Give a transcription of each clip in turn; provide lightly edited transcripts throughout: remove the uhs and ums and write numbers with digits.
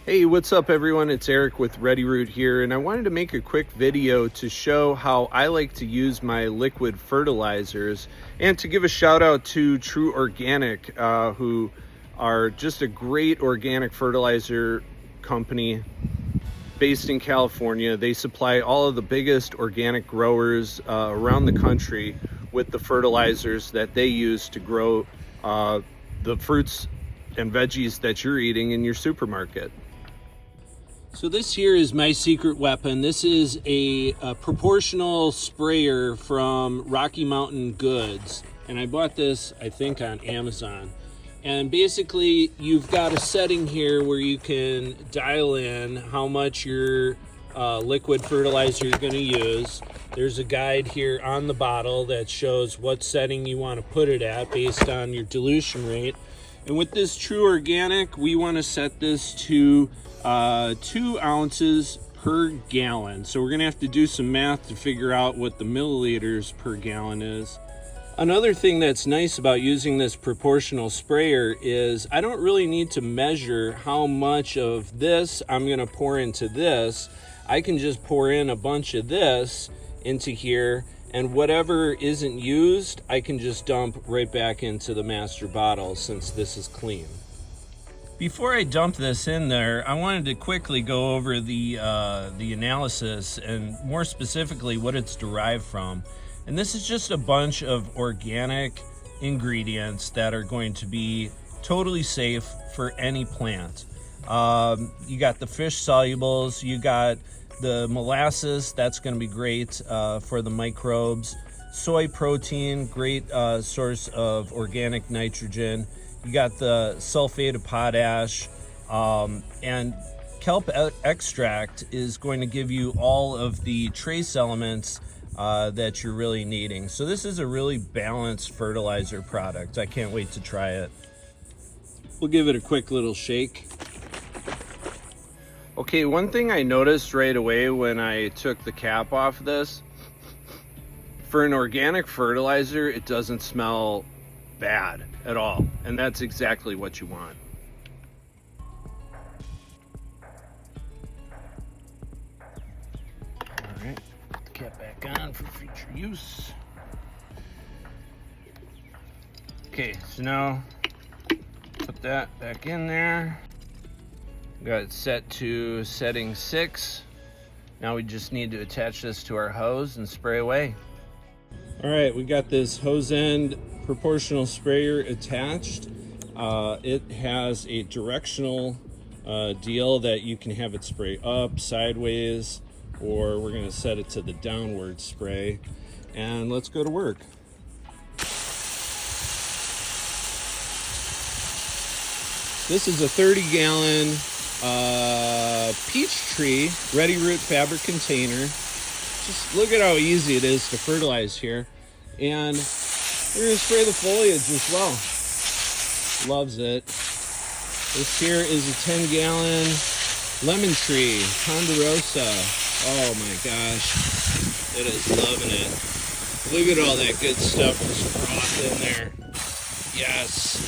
Hey, what's up everyone? It's Eric with RediRoot here, and I wanted to make a quick video to show how I like to use my liquid fertilizers and to give a shout out to True Organic, who are just a great organic fertilizer company based in California. They supply all of the biggest organic growers around the country with the fertilizers that they use to grow the fruits and veggies that you're eating in your supermarket. So this here is my secret weapon. This is a proportional sprayer from Rocky Mountain Goods. And I bought this, I think, on Amazon. And basically, you've got a setting here where you can dial in how much your liquid fertilizer you're going to use. There's a guide here on the bottle that shows what setting you want to put it at based on your dilution rate. And with this True Organic, we want to set this to 2 ounces per gallon. So we're gonna have to do some math to figure out what the milliliters per gallon is. Another thing that's nice about using this proportional sprayer is I don't really need to measure how much of this I'm gonna pour into this. I can just pour in a bunch of this into here, and whatever isn't used, I can just dump right back into the master bottle since this is clean. Before I dump this in there, I wanted to quickly go over the analysis and more specifically what it's derived from. And this is just a bunch of organic ingredients that are going to be totally safe for any plant. You got the fish solubles, you got the molasses, that's going to be great for the microbes. Soy protein, great source of organic nitrogen. You got the sulfate of potash, and kelp extract is going to give you all of the trace elements that you're really needing. So this is a really balanced fertilizer product. I can't wait to try it. We'll give it a quick little shake. Okay, one thing I noticed right away when I took the cap off this, for an organic fertilizer, it doesn't smell bad at all, and that's exactly what you want. All right, put the cap back on for future use. Okay, so now put that back in there. Got it set to setting 6. Now we just need to attach this to our hose and spray away. All right, we got this hose end proportional sprayer attached. It has a directional deal that you can have it spray up, sideways, or we're gonna set it to the downward spray. And let's go to work. This is a 30-gallon Peachtree RediRoot fabric container. Just look at how easy it is to fertilize here. And we're gonna spray the foliage as well. Loves it. This here is a 10-gallon lemon tree, Ponderosa. Oh my gosh, it is loving it. Look at all that good stuff just frothed in there. Yes.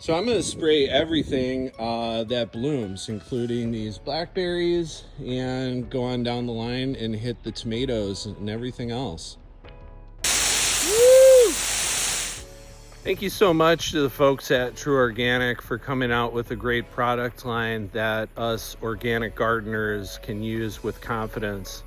So I'm gonna spray everything that blooms, including these blackberries, and go on down the line and hit the tomatoes and everything else. Woo! Thank you so much to the folks at True Organic for coming out with a great product line that us organic gardeners can use with confidence.